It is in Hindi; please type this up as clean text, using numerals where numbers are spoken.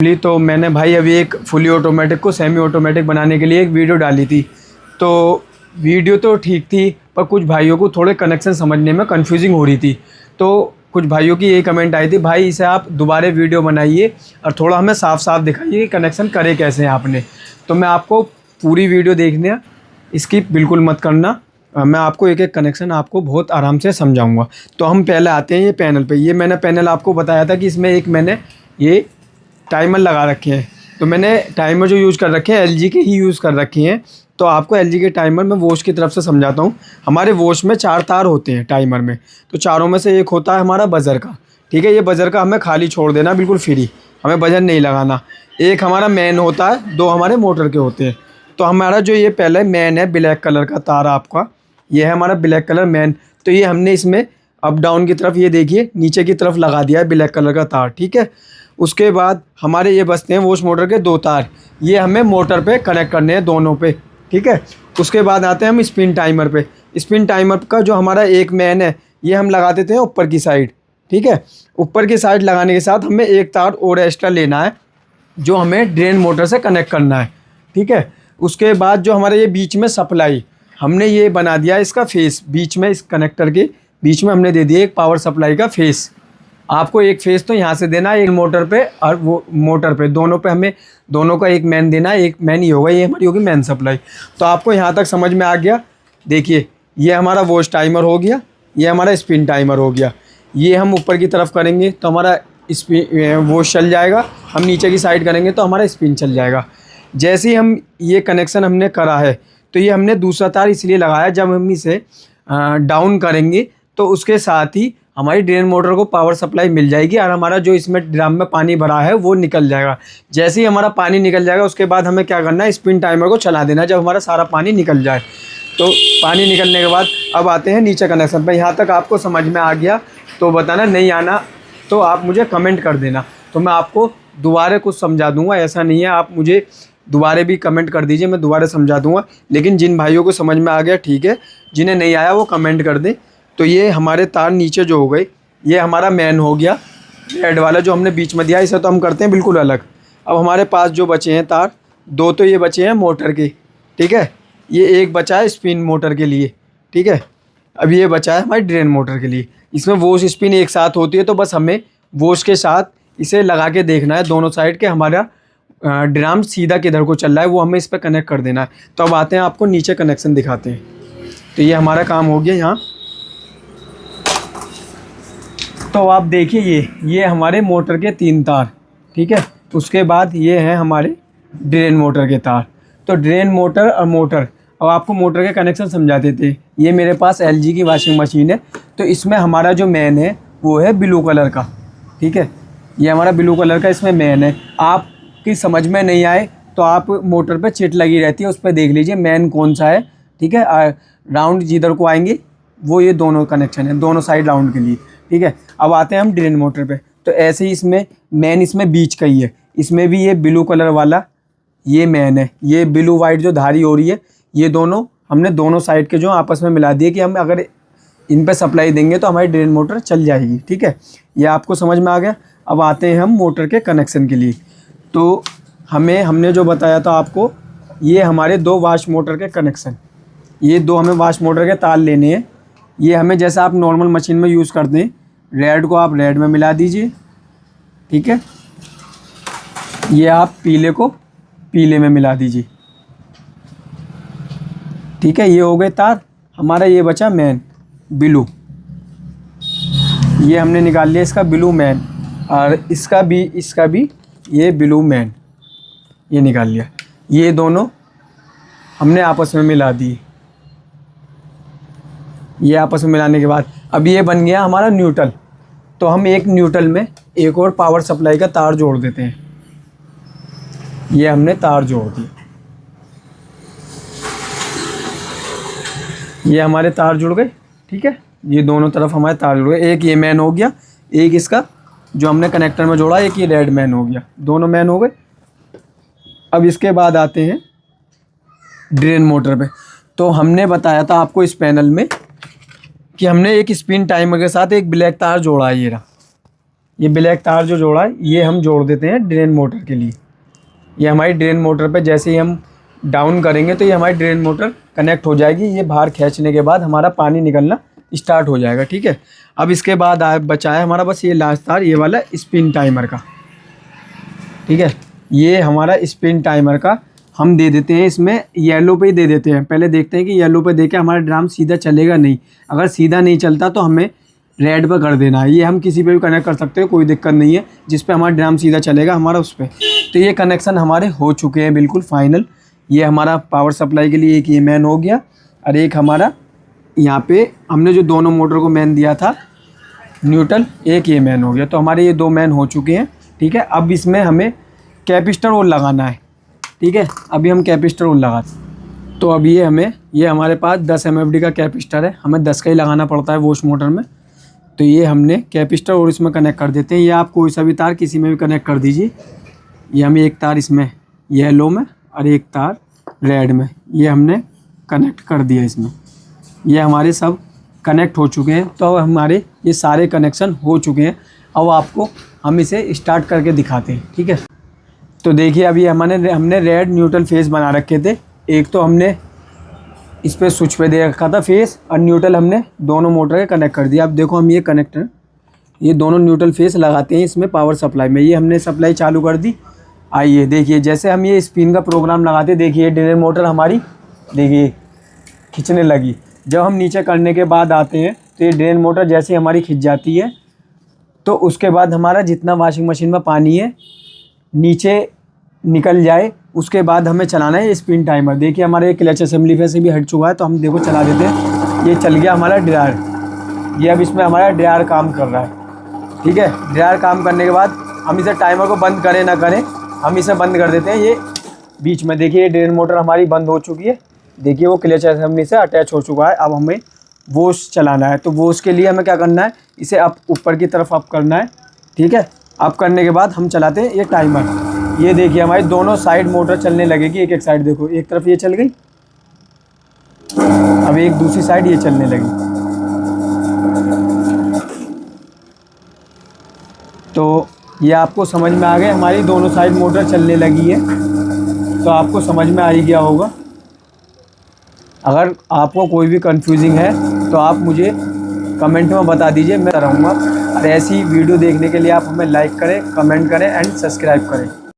तो मैंने भाई अभी एक फुली ऑटोमेटिक को सेमी ऑटोमेटिक बनाने के लिए एक वीडियो डाली थी। तो वीडियो तो ठीक थी, पर कुछ भाइयों को थोड़े कनेक्शन समझने में कंफ्यूजिंग हो रही थी। तो कुछ भाइयों की यही कमेंट आई थी, भाई इसे आप दोबारा वीडियो बनाइए और थोड़ा हमें साफ साफ दिखाइए कि कनेक्शन करे कैसे हैं आपने। तो मैं आपको पूरी वीडियो देखने, इसकी बिल्कुल मत करना। मैं आपको एक एक कनेक्शन आपको बहुत आराम से समझाऊंगा। तो हम पहले आते हैं ये पैनल पे। ये मैंने पैनल आपको बताया था कि इसमें एक मैंने ये टाइमर लगा रखे हैं। तो मैंने टाइमर जो यूज़ कर रखे हैं एलजी के ही यूज़ कर रखे हैं। तो आपको एलजी के टाइमर मैं वॉश की तरफ से समझाता हूँ। हमारे वॉश में 4 तार होते हैं टाइमर में। तो चारों में से एक होता है हमारा बज़र का। ठीक है, ये बज़र का हमें खाली छोड़ देना, बिल्कुल फ्री, हमें बज़र नहीं लगाना। एक हमारा मैन होता है, 2 हमारे मोटर के होते हैं। तो हमारा जो ये पहले मैन है ब्लैक कलर का तार आपका, ये है हमारा ब्लैक कलर मैन। तो ये हमने इसमें अप डाउन की तरफ, ये देखिए नीचे की तरफ लगा दिया है ब्लैक कलर का तार। ठीक है, उसके बाद हमारे ये बचते हैं वॉश मोटर के 2 तार, ये हमें मोटर पे कनेक्ट करने हैं दोनों पे। ठीक है, उसके बाद आते हैं हम स्पिन टाइमर पे। स्पिन टाइमर का जो हमारा एक मैन है, ये हम लगा देते हैं ऊपर की साइड। ठीक है, ऊपर की साइड लगाने के साथ हमें एक तार और एक्स्ट्रा लेना है, जो हमें ड्रेन मोटर से कनेक्ट करना है। ठीक है, उसके बाद जो हमारे ये बीच में सप्लाई, हमने ये बना दिया इसका फेस, बीच में इस कनेक्टर के बीच में हमने दे दिया एक पावर सप्लाई का फेस। आपको एक फेस तो यहाँ से देना है, एक मोटर पे और वो मोटर पे, दोनों पे हमें दोनों का एक मैन देना है। एक मैन ही होगा, ये हमारी होगी मैन सप्लाई। तो आपको यहाँ तक समझ में आ गया। देखिए ये हमारा वॉश टाइमर हो गया, ये हमारा स्पिन टाइमर हो गया। ये हम ऊपर की तरफ करेंगे तो हमारा स्पिन वॉश चल जाएगा, हम नीचे की साइड करेंगे तो हमारा स्पिन चल जाएगा। जैसे ही हम ये कनेक्शन हमने करा है, तो ये हमने दूसरा तार इसलिए लगाया, जब हम इसे डाउन करेंगे तो उसके साथ ही हमारी ड्रेन मोटर को पावर सप्लाई मिल जाएगी और हमारा जो इसमें ड्रम में पानी भरा है वो निकल जाएगा। जैसे ही हमारा पानी निकल जाएगा, उसके बाद हमें क्या करना है, स्पिन टाइमर को चला देना जब हमारा सारा पानी निकल जाए। तो पानी निकलने के बाद अब आते हैं नीचे कनेक्शन पर। यहाँ तक आपको समझ में आ गया तो बताना, नहीं आना तो आप मुझे कमेंट कर देना, तो मैं आपको दोबारा कुछ समझा दूँगा। ऐसा नहीं है, आप मुझे दोबारा भी कमेंट कर दीजिए, मैं दोबारा समझा दूँगा। लेकिन जिन भाइयों को समझ में आ गया ठीक है, जिन्हें नहीं आया वो कमेंट कर दें। तो ये हमारे तार नीचे जो हो गए, ये हमारा मैन हो गया रेड वाला जो हमने बीच में दिया, इसे तो हम करते हैं बिल्कुल अलग। अब हमारे पास जो बचे हैं तार, 2 तो ये बचे हैं मोटर के। ठीक है, ये एक बचा है स्पिन मोटर के लिए। ठीक है, अब ये बचा है हमारी ड्रेन मोटर के लिए। इसमें वॉश स्पिन एक साथ होती है, तो बस हमें वॉश के साथ इसे लगा के देखना है दोनों साइड के, हमारा ड्रम सीधा किधर को चल रहा है वो हमें इस पर कनेक्ट कर देना है। तो अब आते हैं आपको नीचे कनेक्शन दिखाते हैं। तो ये हमारा काम हो गया यहाँ। तो आप देखिए ये हमारे मोटर के 3 तार। ठीक है, उसके बाद ये हैं हमारे ड्रेन मोटर के तार। तो ड्रेन मोटर और मोटर, अब आपको मोटर के कनेक्शन समझाते थे। ये मेरे पास एलजी की वॉशिंग मशीन है, तो इसमें हमारा जो मैन है वो है ब्लू कलर का। ठीक है, ये हमारा ब्लू कलर का इसमें मैन है। आपकी समझ में नहीं आए तो आप मोटर पर चिट लगी रहती है, उस पर देख लीजिए मैन कौन सा है। ठीक है, राउंड जिधर को आएंगे वो ये दोनों कनेक्शन है, दोनों साइड राउंड के लिए। ठीक है, अब आते हैं हम ड्रेन मोटर पे। तो ऐसे ही इसमें मैन इसमें बीच का ही है, इसमें भी ये ब्लू कलर वाला ये मैन है। ये ब्लू वाइट जो धारी हो रही है, ये दोनों हमने दोनों साइड के जो आपस में मिला दिए कि हम अगर इन पे सप्लाई देंगे तो हमारी ड्रेन मोटर चल जाएगी। ठीक है, ये आपको समझ में आ गया। अब आते हैं हम मोटर के कनेक्शन के लिए। तो हमने जो बताया था आपको, ये हमारे 2 वॉश मोटर के कनेक्शन, ये 2 हमें वॉश मोटर के तार लेने हैं। ये हमें जैसा आप नॉर्मल मशीन में यूज़ करते हैं, रेड को आप रेड में मिला दीजिए। ठीक है, ये आप पीले को पीले में मिला दीजिए। ठीक है, ये हो गए तार। हमारा ये बचा मैन ब्लू, ये हमने निकाल लिया इसका ब्लू मैन, और इसका भी ये ब्लू मैन ये निकाल लिया। ये दोनों हमने आपस में मिला दिए। ये आपस में मिलाने के बाद अब ये बन गया हमारा न्यूट्रल। तो हम एक न्यूट्रल में एक और पावर सप्लाई का तार जोड़ देते हैं। ये हमने तार जोड़ दिया, ये हमारे तार जुड़ गए। ठीक है, ये दोनों तरफ हमारे तार जुड़ गए। एक ये मैन हो गया, एक इसका जो हमने कनेक्टर में जोड़ा, एक ये रेड मैन हो गया, दोनों मैन हो गए। अब इसके बाद आते हैं ड्रेन मोटर पे। तो हमने बताया था आपको इस पैनल में कि हमने एक स्पिन टाइमर के साथ एक ब्लैक तार जोड़ा है, ये रहा। ये ब्लैक तार जो जोड़ा है ये हम जोड़ देते हैं ड्रेन मोटर के लिए। ये हमारी ड्रेन मोटर पे जैसे ही हम डाउन करेंगे तो ये हमारी ड्रेन मोटर कनेक्ट हो जाएगी। ये बाहर खींचने के बाद हमारा पानी निकलना स्टार्ट हो जाएगा, ठीक है। अब इसके बाद बचा है हमारा बस ये लास्ट तार, ये वाला स्पिन टाइमर का, ठीक है। ये हमारा स्पिन टाइमर का हम दे देते हैं, इसमें येलो पे ही दे देते हैं। पहले देखते हैं कि येलो पे देके हमारा ड्राम सीधा चलेगा नहीं। अगर सीधा नहीं चलता तो हमें रेड पे कर देना है। ये हम किसी पे भी कनेक्ट कर सकते हैं, कोई दिक्कत नहीं है, जिस पे हमारा ड्राम सीधा चलेगा हमारा उस पर। तो ये कनेक्शन हमारे हो चुके हैं बिल्कुल फाइनल। ये हमारा पावर सप्लाई के लिए एक ये मैन हो गया और एक हमारा यहाँ पे हमने जो दोनों मोटर को मैन दिया था न्यूट्रल, एक ये मैन हो गया। तो हमारे ये 2 मैन हो चुके हैं, ठीक है। अब इसमें हमें कैपेसिटर और लगाना है, ठीक है। अभी हम कैपेसिटर और लगाते। तो अब ये हमारे पास 10 MFD का कैपेसिटर है, हमें 10 का ही लगाना पड़ता है वॉश मोटर में। तो ये हमने कैपेसिटर और इसमें कनेक्ट कर देते हैं। ये आप कोई सा भी तार किसी में भी कनेक्ट कर दीजिए। ये हमें एक तार इसमें येलो में और एक तार रेड में ये हमने कनेक्ट कर दिया इसमें। ये हमारे सब कनेक्ट हो चुके हैं। तो अब हमारे ये सारे कनेक्शन हो चुके हैं। अब आपको हम इसे स्टार्ट करके दिखाते हैं, ठीक है। तो देखिए अभी हमने रेड न्यूट्रल फेस बना रखे थे। एक तो हमने इस पर स्विच पे दे रखा था फेस और न्यूट्रल हमने दोनों मोटर के कनेक्ट कर दिया। अब देखो हम ये कनेक्टर ये दोनों न्यूट्रल फेस लगाते हैं इसमें पावर सप्लाई में। ये हमने सप्लाई चालू कर दी। आइए देखिए जैसे हम ये स्पिन का प्रोग्राम लगाते, देखिए ड्रेन मोटर हमारी देखिए खींचने लगी। जब हम नीचे करने के बाद आते हैं तो ये ड्रेन मोटर जैसे हमारी खिंच जाती है तो उसके बाद हमारा जितना वॉशिंग मशीन में पानी है नीचे निकल जाए, उसके बाद हमें चलाना है स्पिन टाइमर। देखिए हमारे क्लच असेंबली पे से भी हट चुका है तो हम देखो चला देते हैं। ये चल गया हमारा ड्रायर। ये अब इसमें हमारा ड्रायर काम कर रहा है, ठीक है। ड्रायर काम करने के बाद हम इसे टाइमर को बंद करें ना करें हम इसे बंद कर देते हैं। ये बीच में देखिए ये ड्रेन मोटर हमारी बंद हो चुकी है। देखिए वो क्लच असेंबली से अटैच हो चुका है। अब हमें वॉश चलाना है। तो वॉश के लिए हमें क्या करना है, इसे अप ऊपर की तरफ अप करना है, ठीक है। अप करने के बाद हम चलाते हैं ये टाइमर। ये देखिए हमारी दोनों साइड मोटर चलने लगेगी। एक एक साइड देखो, एक तरफ ये चल गई, अब एक दूसरी साइड ये चलने लगी। तो ये आपको समझ में आ गया, हमारी दोनों साइड मोटर चलने लगी है। तो आपको समझ में आ ही गया होगा। अगर आपको कोई भी कंफ्यूजिंग है तो आप मुझे कमेंट में बता दीजिए, मैं रहूँगा। और ऐसी वीडियो देखने के लिए आप हमें लाइक करें, कमेंट करें एंड सब्सक्राइब करें।